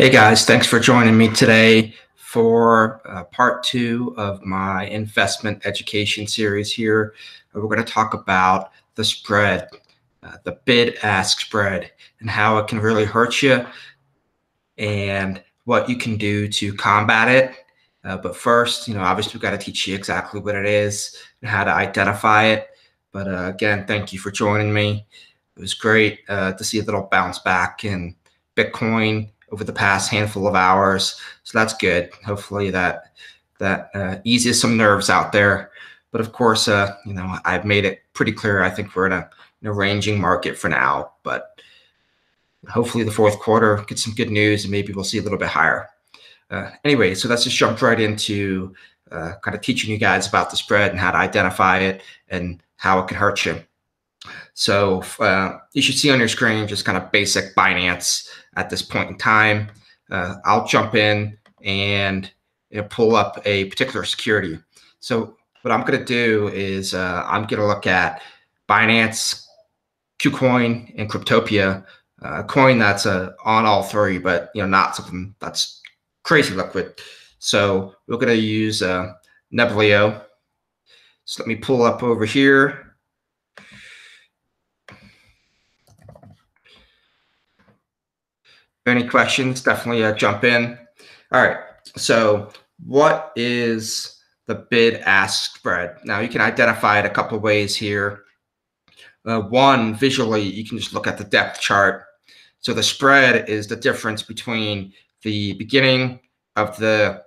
Hey guys, thanks for joining me today for part 2 of my investment education series here. We're going to talk about the spread, the bid-ask spread, and how it can really hurt you and what you can do to combat it. But first, obviously we've got to teach you exactly what it is and how to identify it. But again, thank you for joining me. It was great to see a little bounce back in Bitcoin over the past handful of hours. So that's good. Hopefully that eases some nerves out there. But of course, I've made it pretty clear. I think we're in a ranging market for now, but hopefully the fourth quarter gets some good news and maybe we'll see a little bit higher. Anyway, so let's just jump right into kind of teaching you guys about the spread and how to identify it and how it can hurt you. So you should see on your screen just kind of basic Binance at this point in time. I'll jump in and pull up a particular security. So what I'm going to do is I'm going to look at Binance, KuCoin, and Cryptopia. Coin that's on all three, but not something that's crazy liquid. So we're going to use Neblio. So let me pull up over here. Any questions, definitely jump in. All right, so what is the bid-ask spread? Now you can identify it a couple of ways here. One, visually, you can just look at the depth chart. So the spread is the difference between the beginning of the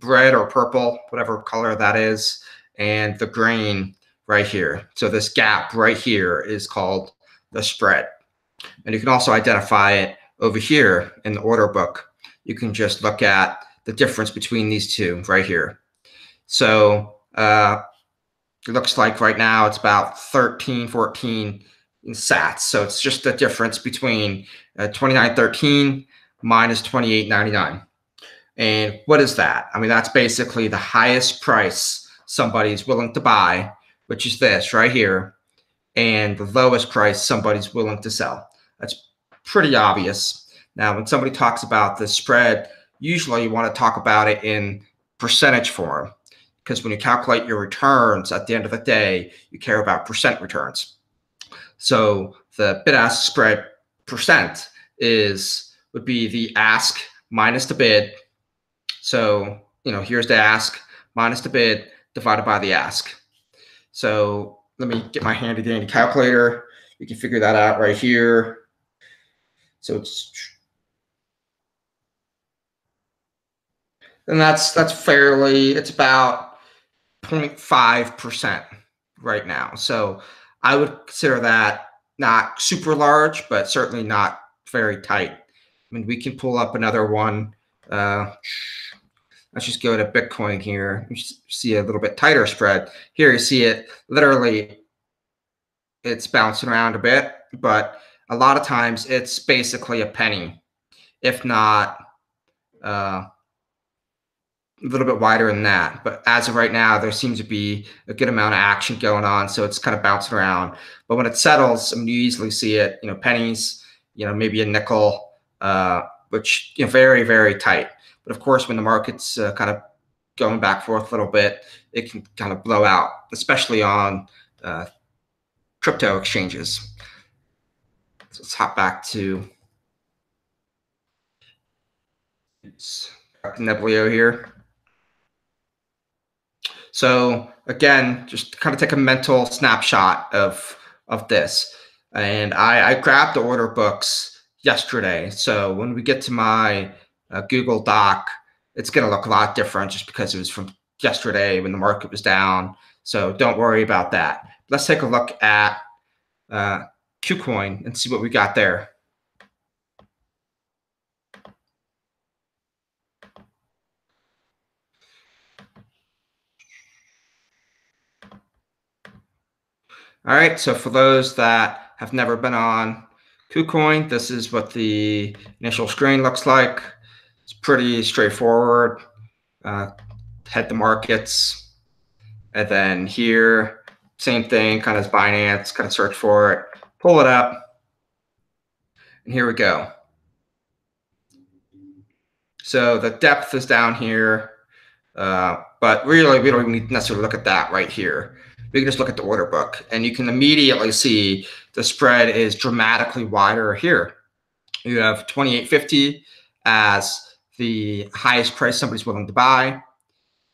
red or purple, whatever color that is, and the green right here. So this gap right here is called the spread. And you can also identify it over here in the order book. You can just look at the difference between these two right here. So it looks like right now it's about 13, 14 sats. So it's just the difference between 29.13 minus 28.99. And what is that? I mean, that's basically the highest price somebody's willing to buy, which is this right here, and the lowest price somebody's willing to sell. That's pretty obvious. Now, when somebody talks about the spread, usually you want to talk about it in percentage form, because when you calculate your returns at the end of the day, you care about percent returns. So the bid-ask spread percent would be the ask minus the bid. So, here's the ask minus the bid divided by the ask. So let me get my handy dandy calculator. You can figure that out right here. So that's fairly, it's about 0.5% right now. So I would consider that not super large, but certainly not very tight. I mean, we can pull up another one. Let's just go to Bitcoin here. You see a little bit tighter spread. Here you see it literally, it's bouncing around a bit, but a lot of times it's basically a penny, if not a little bit wider than that. But as of right now, there seems to be a good amount of action going on, so it's kind of bouncing around. But when it settles, you easily see it, pennies, maybe a nickel, which, very, very tight. But of course, when the market's kind of going back and forth a little bit, it can kind of blow out, especially on crypto exchanges. So let's hop back to Neblio here. So again, just kind of take a mental snapshot of this. And I grabbed the order books yesterday. So when we get to my Google Doc, it's going to look a lot different just because it was from yesterday when the market was down. So don't worry about that. Let's take a look at KuCoin and see what we got there. All right, so for those that have never been on KuCoin, this is what the initial screen looks like. It's pretty straightforward. Head to markets, and then here, same thing, kind of as Binance, kind of search for it, pull it up, and here we go. So the depth is down here, but really we don't even need to necessarily look at that right here. We can just look at the order book, and you can immediately see the spread is dramatically wider here. You have 28.50 as the highest price somebody's willing to buy,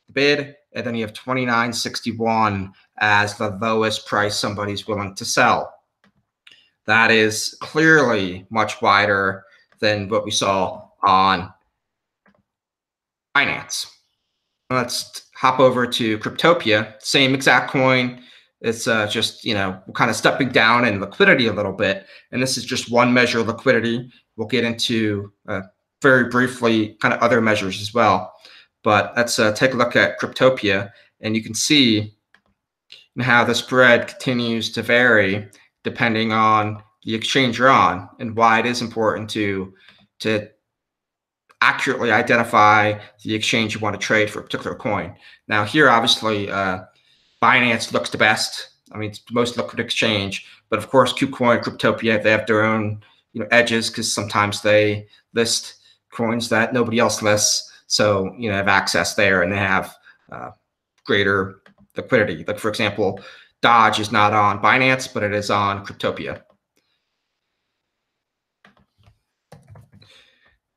the bid, and then you have 29.61 as the lowest price somebody's willing to sell. That is clearly much wider than what we saw on Binance. Let's hop over to Cryptopia, same exact coin. It's just, kind of stepping down in liquidity a little bit. And this is just one measure of liquidity. We'll get into very briefly kind of other measures as well. But let's take a look at Cryptopia, and you can see how the spread continues to vary depending on the exchange you're on, and why it is important to accurately identify the exchange you want to trade for a particular coin. Now here, obviously, Binance looks the best. I mean, it's the most liquid exchange, but of course, KuCoin, Cryptopia, they have their own edges, because sometimes they list coins that nobody else lists. So, have access there, and they have greater liquidity. Like, for example, Dodge is not on Binance, but it is on Cryptopia.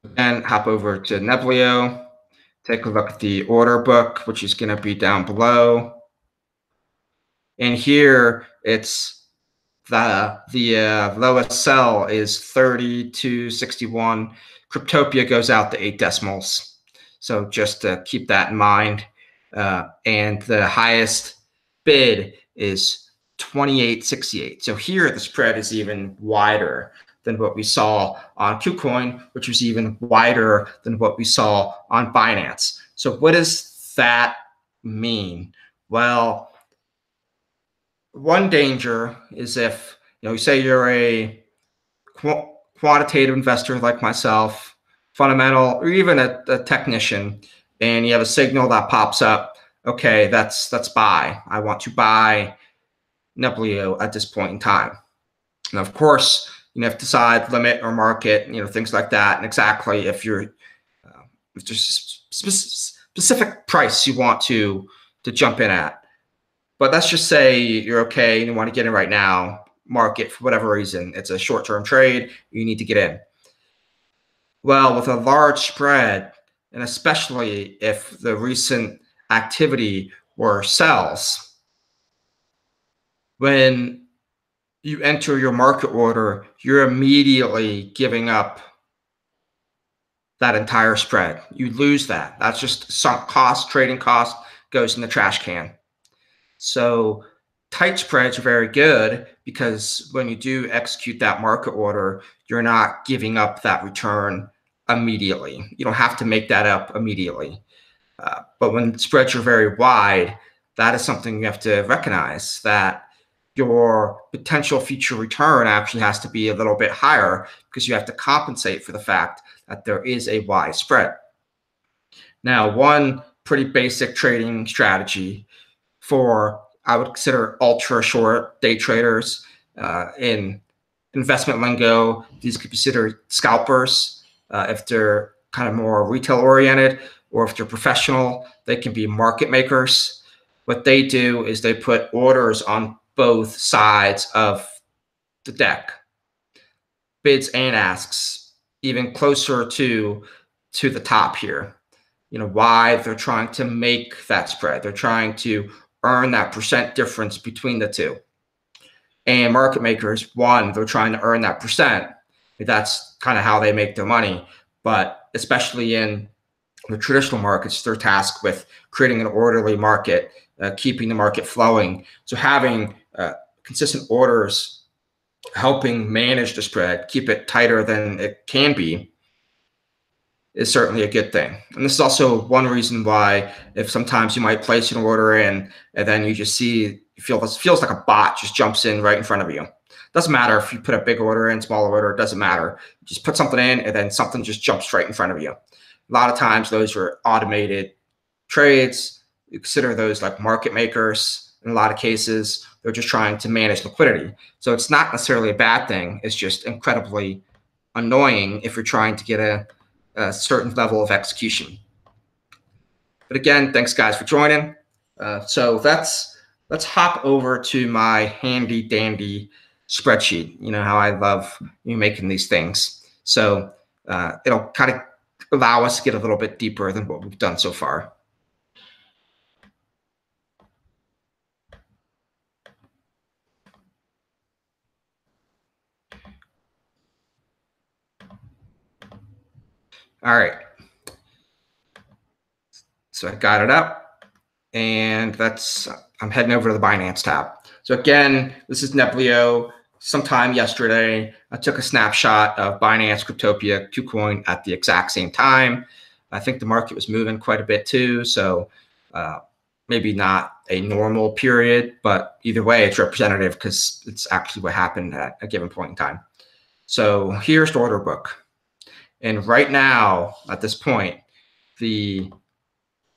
Then hop over to Neblio, take a look at the order book, which is going to be down below. And here it's the lowest sell is 32.61. Cryptopia goes out to 8 decimals. So just to keep that in mind. And the highest bid is 28.68. So here the spread is even wider than what we saw on KuCoin, which was even wider than what we saw on Binance. So what does that mean? Well, one danger is if you say you're a quantitative investor like myself, fundamental, or even a technician, and you have a signal that pops up. Okay, that's buy. I want to buy Neblio at this point in time. And of course, you have to decide limit or market, things like that, and exactly if there's specific price you want to jump in at. But let's just say you're okay and you want to get in right now, market for whatever reason. It's a short-term trade. You need to get in. Well, with a large spread, and especially if the recent activity were sells, when you enter your market order, you're immediately giving up that entire spread. You lose that. That's just sunk cost, trading cost goes in the trash can. So tight spreads are very good, because when you do execute that market order, you're not giving up that return immediately. You don't have to make that up immediately. But when spreads are very wide, that is something you have to recognize, that your potential future return actually has to be a little bit higher, because you have to compensate for the fact that there is a wide spread. Now, one pretty basic trading strategy for, I would consider, ultra short day traders, in investment lingo, these could be considered scalpers. If they're kind of more retail oriented, or if they're professional, they can be market makers. What they do is they put orders on both sides of the deck, bids and asks, even closer to the top here. Why? They're trying to make that spread. They're trying to earn that percent difference between the two. And market makers, one, they're trying to earn that percent. That's kind of how they make their money. But especially in the traditional markets, they're tasked with creating an orderly market, keeping the market flowing. So having consistent orders, helping manage the spread, keep it tighter than it can be, is certainly a good thing. And this is also one reason why, if sometimes you might place an order in, and then you just see, feels like a bot just jumps in right in front of you. Doesn't matter if you put a big order in, small order, it doesn't matter. You just put something in, and then something just jumps right in front of you. A lot of times those are automated trades. You consider those like market makers. In a lot of cases, they're just trying to manage liquidity. So it's not necessarily a bad thing. It's just incredibly annoying if you're trying to get a a certain level of execution. But again, thanks guys for joining. So let's hop over to my handy dandy spreadsheet. You know how I love making these things. So it'll kind of allow us to get a little bit deeper than what we've done so far. All right. So I got it up, and I'm heading over to the Binance tab. So again, this is Neplio. Sometime yesterday, I took a snapshot of Binance, Cryptopia, KuCoin at the exact same time. I think the market was moving quite a bit too, so maybe not a normal period, but either way, it's representative because it's actually what happened at a given point in time. So here's the order book. And right now, at this point, the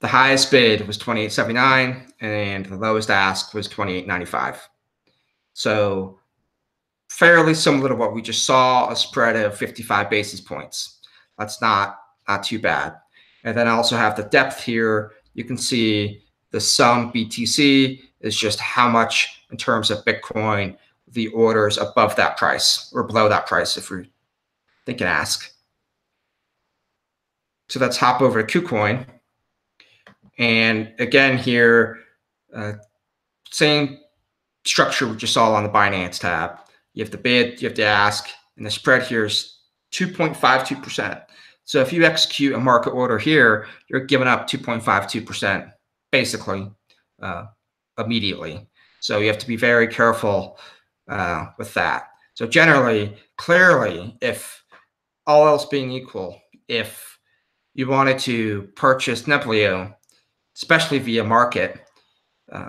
highest bid was 28.79 and the lowest ask was 28.95. So fairly similar to what we just saw, a spread of 55 basis points. That's not too bad. And then I also have the depth here. You can see the sum BTC is just how much in terms of Bitcoin the orders above that price or below that price if we're thinking ask. So let's hop over to KuCoin. And again here, same structure we just saw on the Binance tab. You have the bid, you have the ask, and the spread here is 2.52%. So if you execute a market order here, you're giving up 2.52% basically immediately. So you have to be very careful with that. So generally, clearly, if all else being equal, if you wanted to purchase Neplio, especially via market,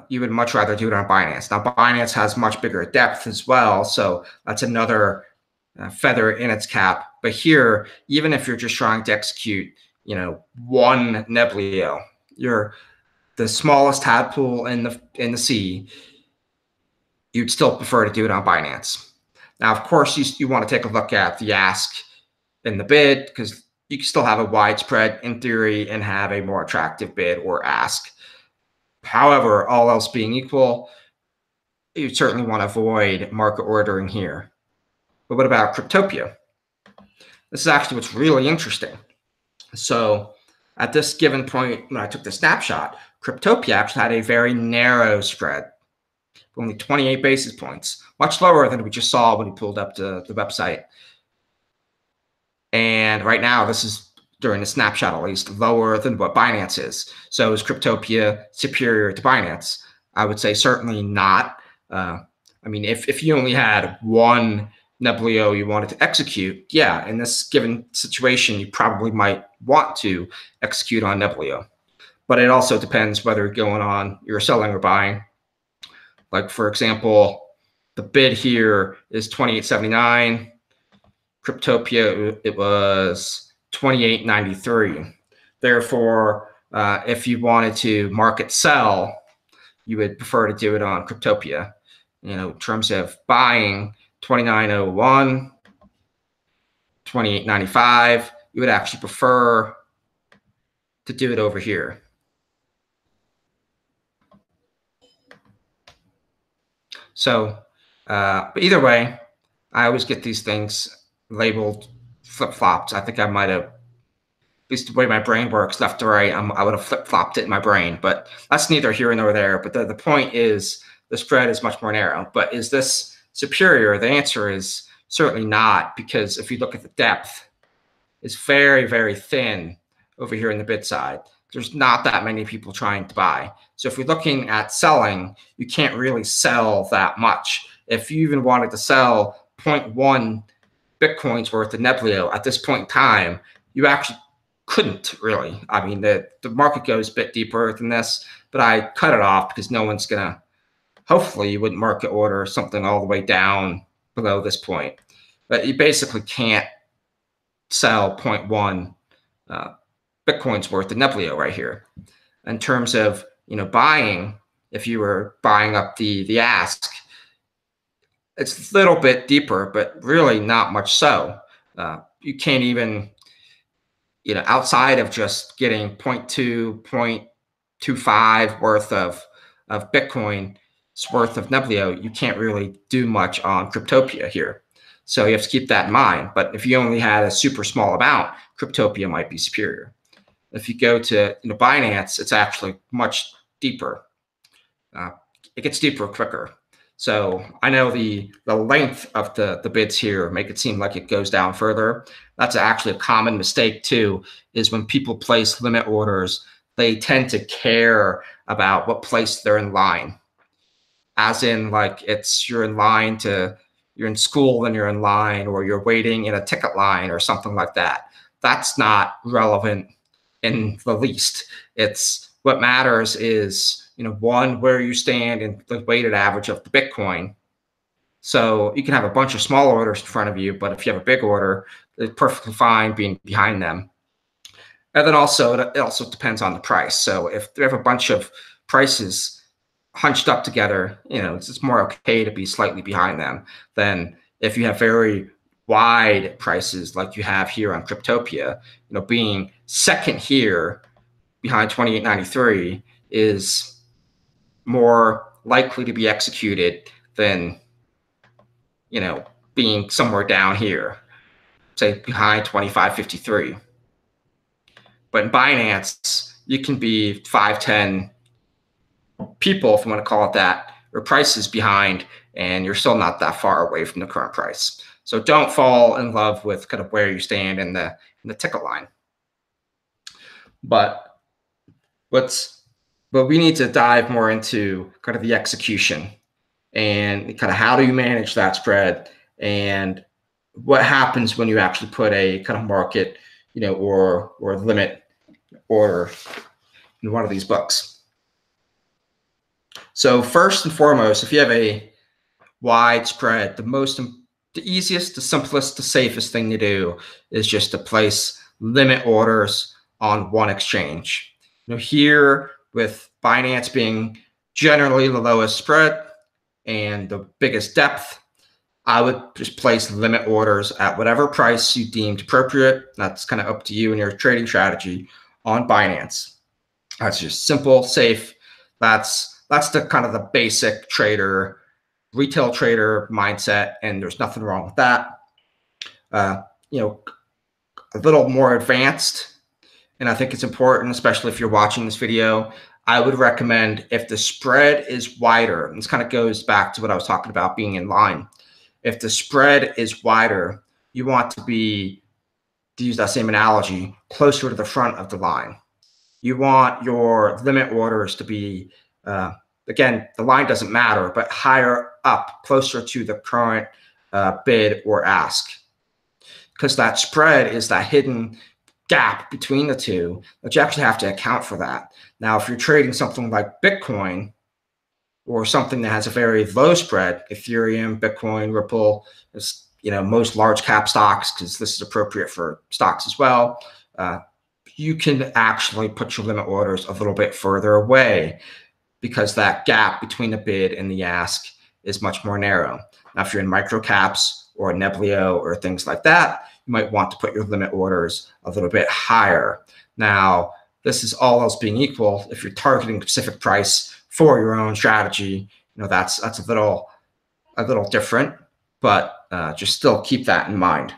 you would much rather do it on Binance. Now, Binance has much bigger depth as well, so that's another feather in its cap. But here, even if you're just trying to execute, one Neplio, you're the smallest tadpole in the sea, you'd still prefer to do it on Binance. Now, of course, you want to take a look at the ask and the bid because you can still have a widespread in theory and have a more attractive bid or ask. However, all else being equal, you certainly want to avoid market ordering here. But what about Cryptopia? This is actually what's really interesting. So at this given point, when I took the snapshot, Cryptopia actually had a very narrow spread, only 28 basis points, much lower than we just saw when we pulled up the website. And right now, this is during the snapshot, at least, lower than what Binance is. So is Cryptopia superior to Binance? I would say certainly not. I mean, if you only had one Neplio you wanted to execute, yeah, in this given situation, you probably might want to execute on Neplio. But it also depends whether you're selling or buying. Like, for example, the bid here is 28.79. Cryptopia, it was 28.93. Therefore, if you wanted to market sell, you would prefer to do it on Cryptopia. In terms of buying, 29.01, 28.95, you would actually prefer to do it over here. So, but either way, I always get these things labeled flip-flops. I think I might have, at least the way my brain works, left to right, I would have flip-flopped it in my brain, but that's neither here nor there. But the point is the spread is much more narrow. But is this superior? The answer is certainly not, because if you look at the depth, it's very, very thin over here in the bid side. There's not that many people trying to buy. So if you're looking at selling, you can't really sell that much. If you even wanted to sell 0.1 Bitcoin's worth of Neplio at this point in time, you actually couldn't really. I mean, the market goes a bit deeper than this, but I cut it off because no one's going to, hopefully you wouldn't market order something all the way down below this point. But you basically can't sell 0.1 Bitcoin's worth of Neplio right here. In terms of buying, if you were buying up the ask, it's a little bit deeper, but really not much so. You can't even outside of just getting 0.2, 0.25 worth of Bitcoin worth of Neblio, you can't really do much on Cryptopia here. So you have to keep that in mind. But if you only had a super small amount, Cryptopia might be superior. If you go to Binance, it's actually much deeper. It gets deeper quicker. So I know the length of the bids here make it seem like it goes down further. That's actually a common mistake too, is when people place limit orders, they tend to care about what place they're in line. As in, like, you're in school and you're in line, or you're waiting in a ticket line or something like that. That's not relevant in the least. It's what matters is, one, where you stand in the weighted average of the Bitcoin. So you can have a bunch of small orders in front of you, but if you have a big order, it's perfectly fine being behind them. And then also, it also depends on the price. So if they have a bunch of prices hunched up together, it's more okay to be slightly behind them than if you have very wide prices like you have here on Cryptopia. Being second here behind 2893 is more likely to be executed than being somewhere down here, say behind 2553. But in Binance, you can be 5-10 people, if you want to call it that, or prices behind, and you're still not that far away from the current price. So don't fall in love with kind of where you stand in the ticket line. But we need to dive more into kind of the execution and kind of how do you manage that spread, and what happens when you actually put a kind of market, or limit order in one of these books. So first and foremost, if you have a wide spread, the easiest, the simplest, the safest thing to do is just to place limit orders on one exchange. Here, with Binance being generally the lowest spread and the biggest depth, I would just place limit orders at whatever price you deemed appropriate. That's kind of up to you and your trading strategy on Binance. That's just simple, safe. That's the kind of the basic retail trader mindset, and there's nothing wrong with that. A little more advanced, and I think it's important, especially if you're watching this video, I would recommend, if the spread is wider, and this kind of goes back to what I was talking about being in line. If the spread is wider, you want to be, to use that same analogy, closer to the front of the line. You want your limit orders to be, again, the line doesn't matter, but higher up, closer to the current bid or ask. Because that spread is that hidden gap between the two that you actually have to account for that. Now, if you're trading something like Bitcoin, or something that has a very low spread, Ethereum, Bitcoin, Ripple, most large cap stocks, because this is appropriate for stocks as well, you can actually put your limit orders a little bit further away, because that gap between the bid and the ask is much more narrow. Now, if you're in micro caps or Neblio or things like that, you might want to put your limit orders a little bit higher. Now, this is all else being equal. If you're targeting a specific price for your own strategy, that's a little different, but just still keep that in mind.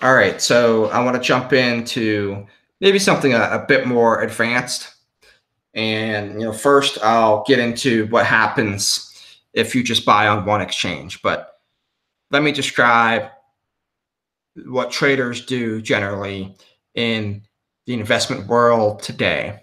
All right, so I want to jump into maybe something a bit more advanced. And first I'll get into what happens if you just buy on one exchange. But let me describe what traders do generally in the investment world today.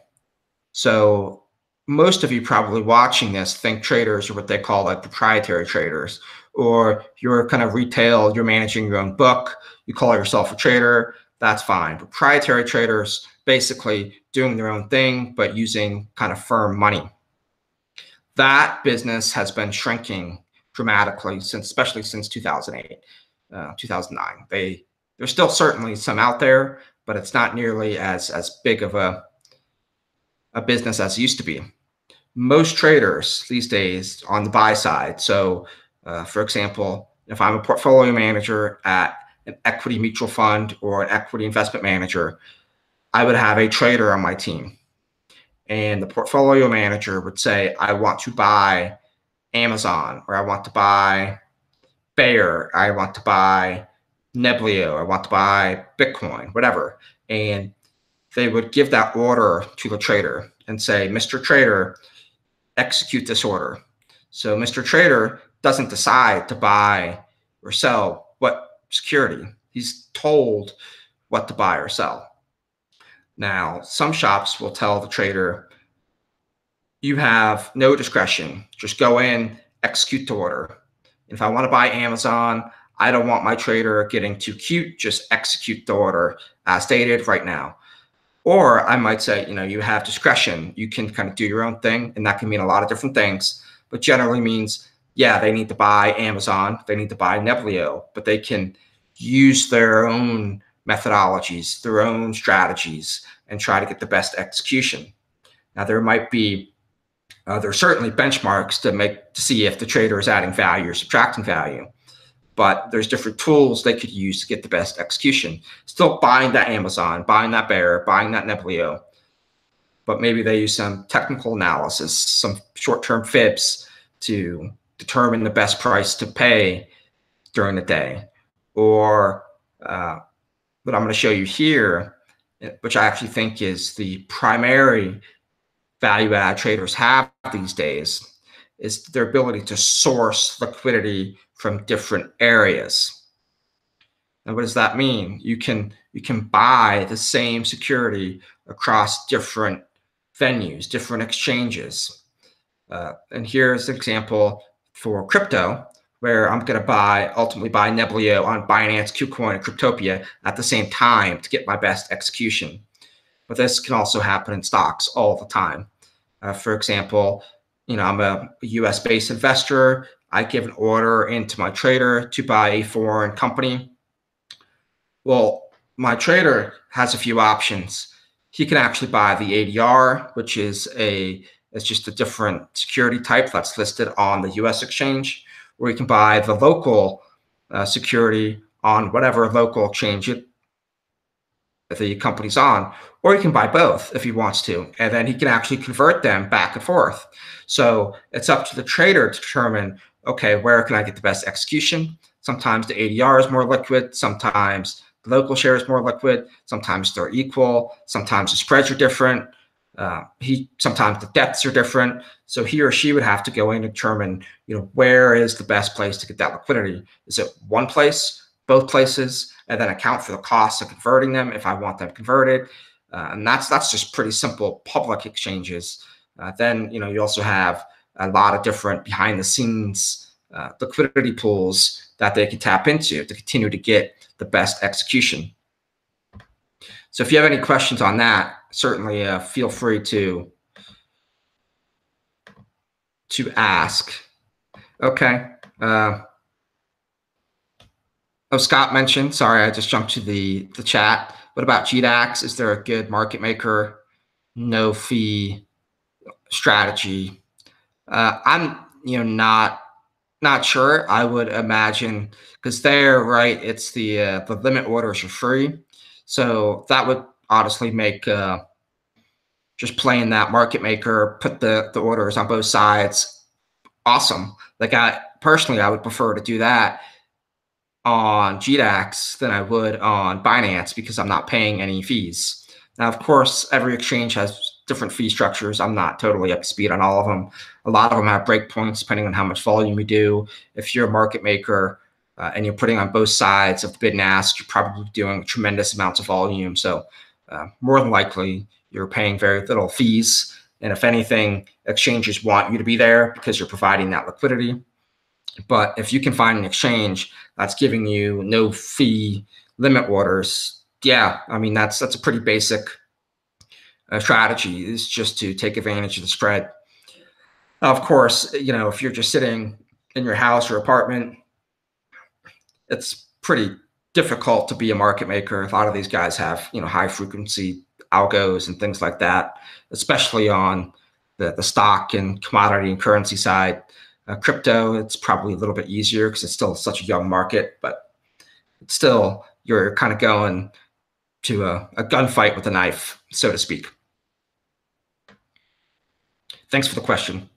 So most of you probably watching this think traders are what they call like proprietary traders, or you're kind of retail, you're managing your own book, you call yourself a trader, that's fine. Proprietary traders basically doing their own thing, but using kind of firm money. That business has been shrinking dramatically especially since 2008, 2009. There's still certainly some out there, but it's not nearly as big of a business as it used to be. Most traders these days on the buy side. So for example, if I'm a portfolio manager at an equity mutual fund or an equity investment manager, I would have a trader on my team. And the portfolio manager would say, I want to buy Amazon, or I want to buy Bayer, I want to buy Neblio, I want to buy Bitcoin, whatever. And they would give that order to the trader and say, Mr. Trader, execute this order. So Mr. Trader doesn't decide to buy or sell what security. He's told what to buy or sell. Now, some shops will tell the trader, you have no discretion. Just go in, execute the order. If I want to buy Amazon, I don't want my trader getting too cute. Just execute the order as stated right now. Or I might say, you have discretion. You can kind of do your own thing, and that can mean a lot of different things, but generally means, yeah, they need to buy Amazon, they need to buy Neblio, but they can use their own methodologies, their own strategies, and try to get the best execution. Now, there might be, there's certainly benchmarks to see if the trader is adding value or subtracting value. But there's different tools they could use to get the best execution. Still buying that Amazon, buying that Bayer, buying that Neblio, but maybe they use some technical analysis, some short-term fibs to determine the best price to pay during the day. Or what I'm going to show you here, which I actually think is the primary value-add traders have these days, is their ability to source liquidity from different areas. And what does that mean? You can buy the same security across different venues, different exchanges. And here's an example for crypto, where I'm going to ultimately buy Neblio on Binance, KuCoin, and Cryptopia at the same time to get my best execution. But this can also happen in stocks all the time. For example, I'm a US-based investor. I give an order into my trader to buy a foreign company. Well, my trader has a few options. He can actually buy the ADR, which is it's just a different security type that's listed on the US exchange, or he can buy the local security on whatever local exchange the company's on, or he can buy both if he wants to, and then he can actually convert them back and forth. So it's up to the trader to determine, okay, where can I get the best execution? Sometimes the ADR is more liquid, sometimes the local share is more liquid, sometimes they're equal, sometimes the spreads are different, sometimes the depths are different. So he or she would have to go in and determine, where is the best place to get that liquidity? Is it one place, both places, and then account for the cost of converting them if I want them converted? And that's just pretty simple public exchanges. Then you also have a lot of different behind the scenes liquidity pools that they can tap into to continue to get the best execution. So if you have any questions on that, certainly feel free to ask. Okay. Scott mentioned, sorry, I just jumped to the chat. What about GDAX? Is there a good market maker, no fee strategy? I'm not sure. I would imagine, because there, right, it's the limit orders are free. So that would honestly make just playing that market maker, put the orders on both sides, awesome. Like I would prefer to do that on GDAX than I would on Binance, because I'm not paying any fees. Now, of course, every exchange has different fee structures. I'm not totally up to speed on all of them. A lot of them have breakpoints depending on how much volume you do. If you're a market maker and you're putting on both sides of the bid and ask, you're probably doing tremendous amounts of volume. So more than likely, you're paying very little fees. And if anything, exchanges want you to be there because you're providing that liquidity. But if you can find an exchange that's giving you no fee limit orders, yeah, I mean, that's a pretty basic strategy, is just to take advantage of the spread. Now, of course, if you're just sitting in your house or apartment, it's pretty difficult to be a market maker. A lot of these guys have, high frequency algos and things like that, especially on the stock and commodity and currency side. Crypto, it's probably a little bit easier because it's still such a young market, but It's still, you're kind of going to a gunfight with a knife, so to speak. Thanks for the question.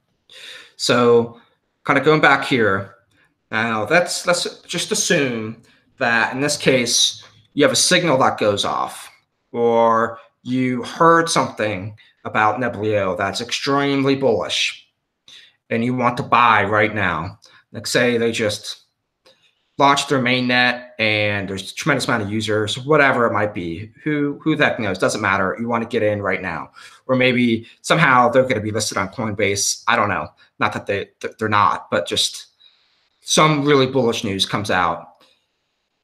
So kind of going back here, now let's just assume that in this case, you have a signal that goes off, or you heard something about Neblio that's extremely bullish, and you want to buy right now. Like say they just launched their mainnet and there's a tremendous amount of users, whatever it might be. Who the heck knows? Doesn't matter. You want to get in right now. Or maybe somehow they're going to be listed on Coinbase. I don't know. Not that they're not, but just some really bullish news comes out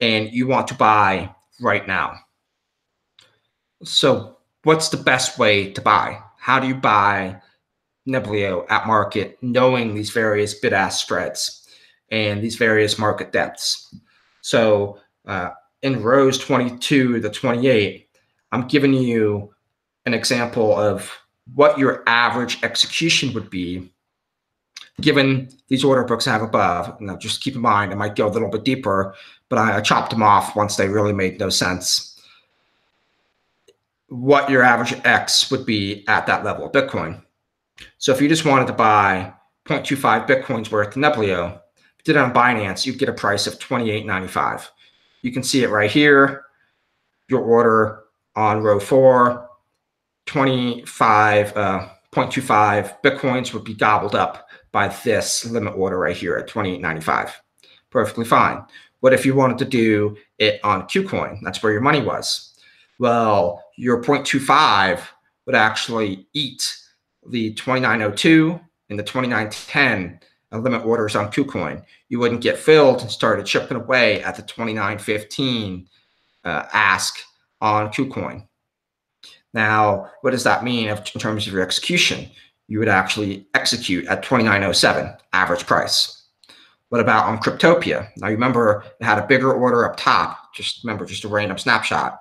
and you want to buy right now. So what's the best way to buy? How do you buy Neblio at market, knowing these various bid-ask spreads and these various market depths? So in rows 22 to 28, I'm giving you an example of what your average execution would be given these order books I have above. Now, just keep in mind, I might go a little bit deeper, but I chopped them off once they really made no sense. What your average X would be at that level of Bitcoin. So if you just wanted to buy 0.25 Bitcoins worth of Neblio, if you did it on Binance, you'd get a price of $28.95. You can see it right here. Your order on row 4, 25.25 Bitcoins would be gobbled up by this limit order right here at $28.95. Perfectly fine. What if you wanted to do it on KuCoin? That's where your money was. Well, your 0.25 would actually eat the 2902 and the 2910 limit orders on KuCoin. You wouldn't get filled and started chipping away at the 2915 ask on KuCoin. Now, what does that mean in terms of your execution? You would actually execute at 2907 average price. What about on Cryptopia? Now, you remember it had a bigger order up top. Just remember, just a random snapshot.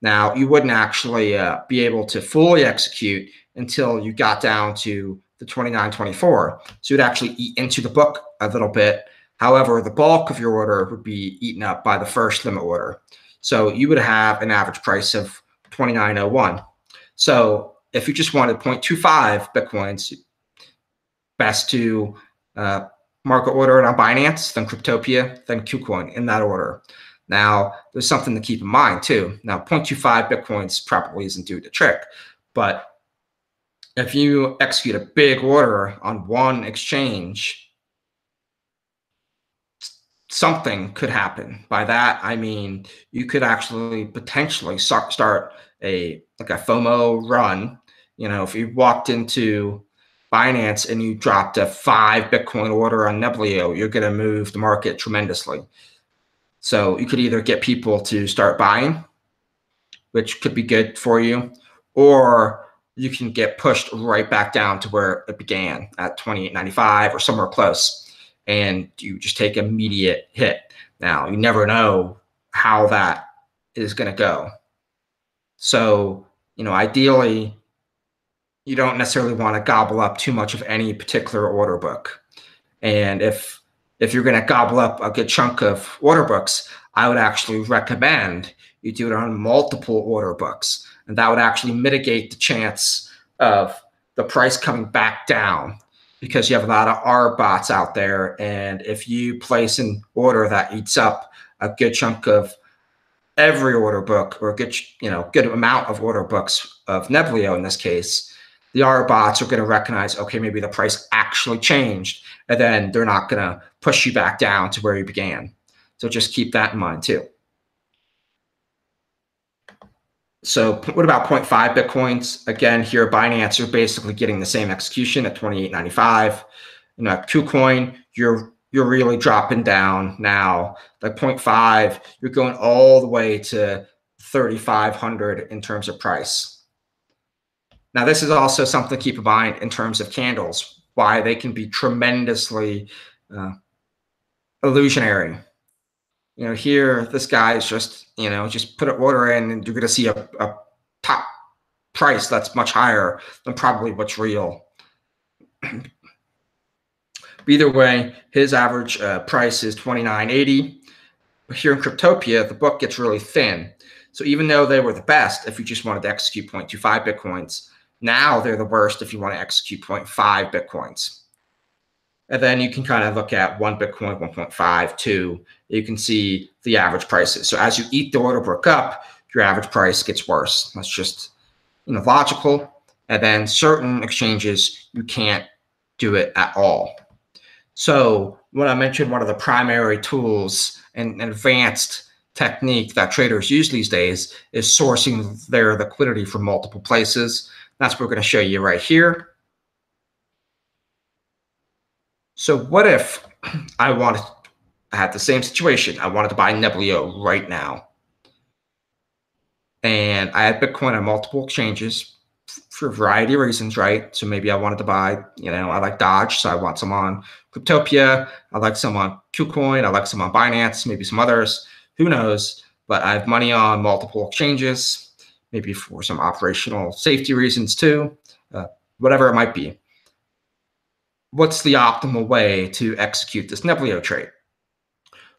Now, you wouldn't actually be able to fully execute until you got down to the 2924. So you'd actually eat into the book a little bit. However, the bulk of your order would be eaten up by the first limit order. So you would have an average price of 2901. So if you just wanted 0.25 Bitcoins, best to market order it on Binance, then Cryptopia, then KuCoin in that order. Now, there's something to keep in mind too. Now, 0.25 Bitcoins probably isn't doing the trick, but if you execute a big order on one exchange, something could happen. By that, I mean, you could actually potentially start a FOMO run. You know, if you walked into Binance and you dropped a 5 Bitcoin order on Neblio, you're going to move the market tremendously. So you could either get people to start buying, which could be good for you, or you can get pushed right back down to where it began at 28.95 or somewhere close, and you just take immediate hit. Now, you never know how that is going to go. So, you know, ideally, you don't necessarily want to gobble up too much of any particular order book. And if you're going to gobble up a good chunk of order books, I would actually recommend you do it on multiple order books. And that would actually mitigate the chance of the price coming back down, because you have a lot of R bots out there. And if you place an order that eats up a good chunk of every order book, or a good amount of order books of Neblio in this case, the R bots are going to recognize, okay, maybe the price actually changed, and then they're not going to push you back down to where you began. So just keep that in mind too. So what about 0.5 Bitcoins? Again, here at Binance, you're basically getting the same execution at 28.95. You know, at KuCoin, you're really dropping down now. Like 0.5, you're going all the way to 3,500 in terms of price. Now, this is also something to keep in mind in terms of candles, why they can be tremendously illusionary. You know, here, this guy is just, just put an order in and you're going to see a top price that's much higher than probably what's real. But either way, his average price is $29.80. But here in Cryptopia, the book gets really thin. So even though they were the best, if you just wanted to execute 0.25 Bitcoins, now they're the worst if you want to execute 0.5 Bitcoins. And then you can kind of look at 1 Bitcoin, 1.5, 2. You can see the average prices. So as you eat the order book up, your average price gets worse. That's just logical. And then certain exchanges, you can't do it at all. So when I mentioned one of the primary tools and advanced technique that traders use these days is sourcing their liquidity from multiple places. That's what we're going to show you right here. So what if I had the same situation? I wanted to buy Neblio right now. And I had Bitcoin on multiple exchanges for a variety of reasons, right? So maybe I wanted to buy, I like Dodge, so I want some on Cryptopia. I like some on KuCoin. I like some on Binance, maybe some others. Who knows? But I have money on multiple exchanges, maybe for some operational safety reasons too, whatever it might be. What's the optimal way to execute this Neblio trade?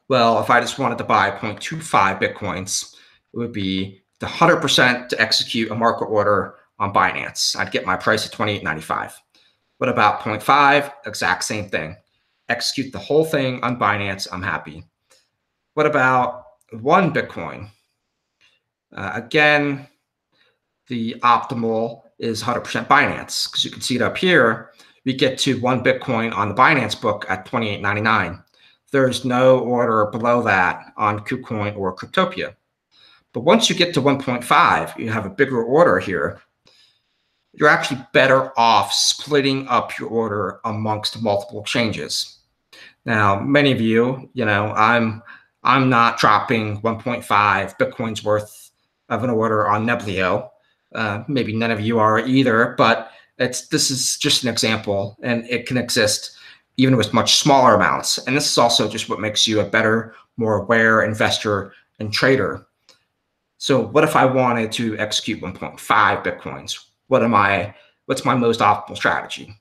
Well, if I just wanted to buy 0.25 Bitcoins, it would be the 100% to execute a market order on Binance. I'd get my price at $28.95. What about 0.5? Exact same thing. Execute the whole thing on Binance. I'm happy. What about 1 Bitcoin? Again, the optimal is 100% Binance, because you can see it up here. We get to 1 Bitcoin on the Binance book at $28.99. There's no order below that on KuCoin or Cryptopia. But once you get to 1.5, you have a bigger order here. You're actually better off splitting up your order amongst multiple exchanges. Now, many of you, I'm not dropping 1.5 Bitcoins worth of an order on Neblio. Maybe none of you are either, but this is just an example, and it can exist even with much smaller amounts. And this is also just what makes you a better, more aware investor and trader. So what if I wanted to execute 1.5 Bitcoins? What's my most optimal strategy?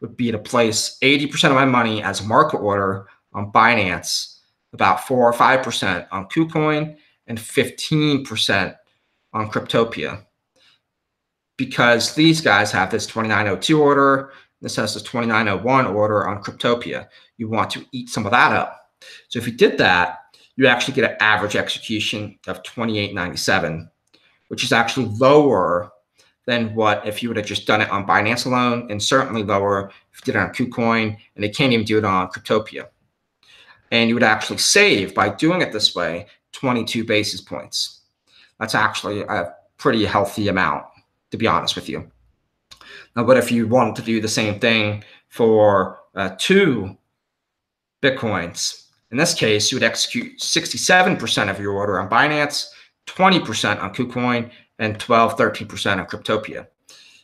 Would be to place 80% of my money as a market order on Binance, about 4 or 5% on KuCoin, and 15% on Cryptopia. Because these guys have this 2902 order, this has this 2901 order on Cryptopia. You want to eat some of that up. So if you did that, you actually get an average execution of 28.97, which is actually lower than what if you would have just done it on Binance alone, and certainly lower if you did it on KuCoin, and they can't even do it on Cryptopia. And you would actually save, by doing it this way, 22 basis points. That's actually a pretty healthy amount, to be honest with you. Now, what if you wanted to do the same thing for 2 Bitcoins? In this case, you would execute 67% of your order on Binance, 20% on KuCoin, and 13% on Cryptopia.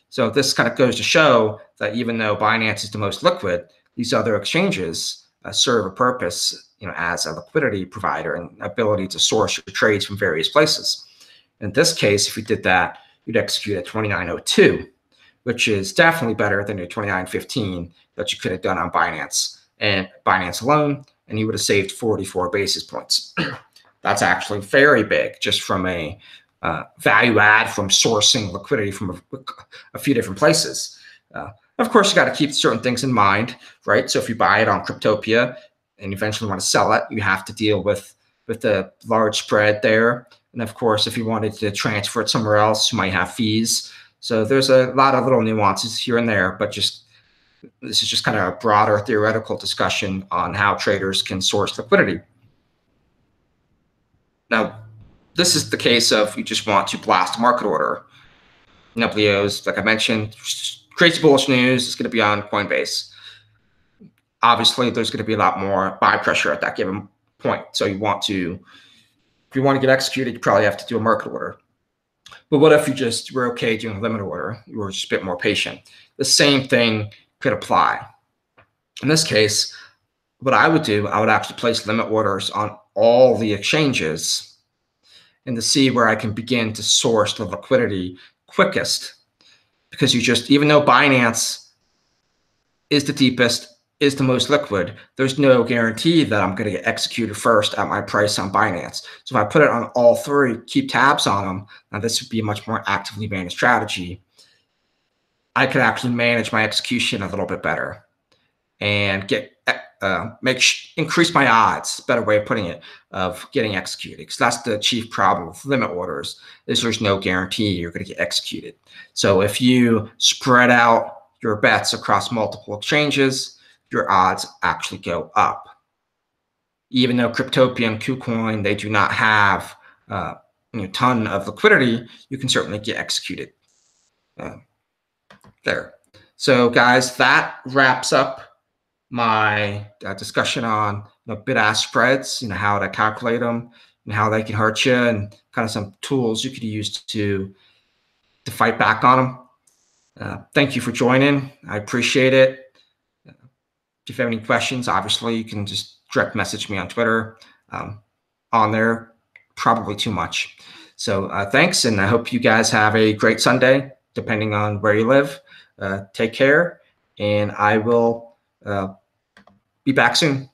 So this kind of goes to show that even though Binance is the most liquid, these other exchanges serve a purpose, as a liquidity provider and ability to source your trades from various places. In this case, if you did that, you'd execute at 2902, which is definitely better than your 2915 that you could have done on Binance and Binance alone, and you would have saved 44 basis points. That's actually very big, just from a value add from sourcing liquidity from a few different places. Of course, you got to keep certain things in mind, right? So if you buy it on Cryptopia and eventually want to sell it, you have to deal with the large spread there. And of course, if you wanted to transfer it somewhere else, you might have fees. So there's a lot of little nuances here and there, but this is just kind of a broader theoretical discussion on how traders can source liquidity. Now, this is the case of you just want to blast a market order. Neblio's, like I mentioned, crazy bullish news is going to be on Coinbase. Obviously, there's going to be a lot more buy pressure at that given point. So if you want to get executed, you probably have to do a market order. But what if you just were okay doing a limit order? You were just a bit more patient. The same thing could apply. In this case, what I would do, I would actually place limit orders on all the exchanges and to see where I can begin to source the liquidity quickest. Because even though Binance is the deepest, is the most liquid, there's no guarantee that I'm going to get executed first at my price on Binance. So if I put it on all three, keep tabs on them, now this would be a much more actively managed strategy. I could actually manage my execution a little bit better and get increase my odds, better way of putting it, of getting executed. Because that's the chief problem with limit orders, is there's no guarantee you're going to get executed. So if you spread out your bets across multiple exchanges, your odds actually go up. Even though Cryptopia and KuCoin, they do not have a ton of liquidity, you can certainly get executed there. So guys, that wraps up my discussion on bid-ask spreads, how to calculate them and how they can hurt you, and kind of some tools you could use to fight back on them. Thank you for joining. I appreciate it. If you have any questions, obviously you can just direct message me on Twitter. On there, probably too much. So thanks, and I hope you guys have a great Sunday, depending on where you live. Take care, and I will be back soon.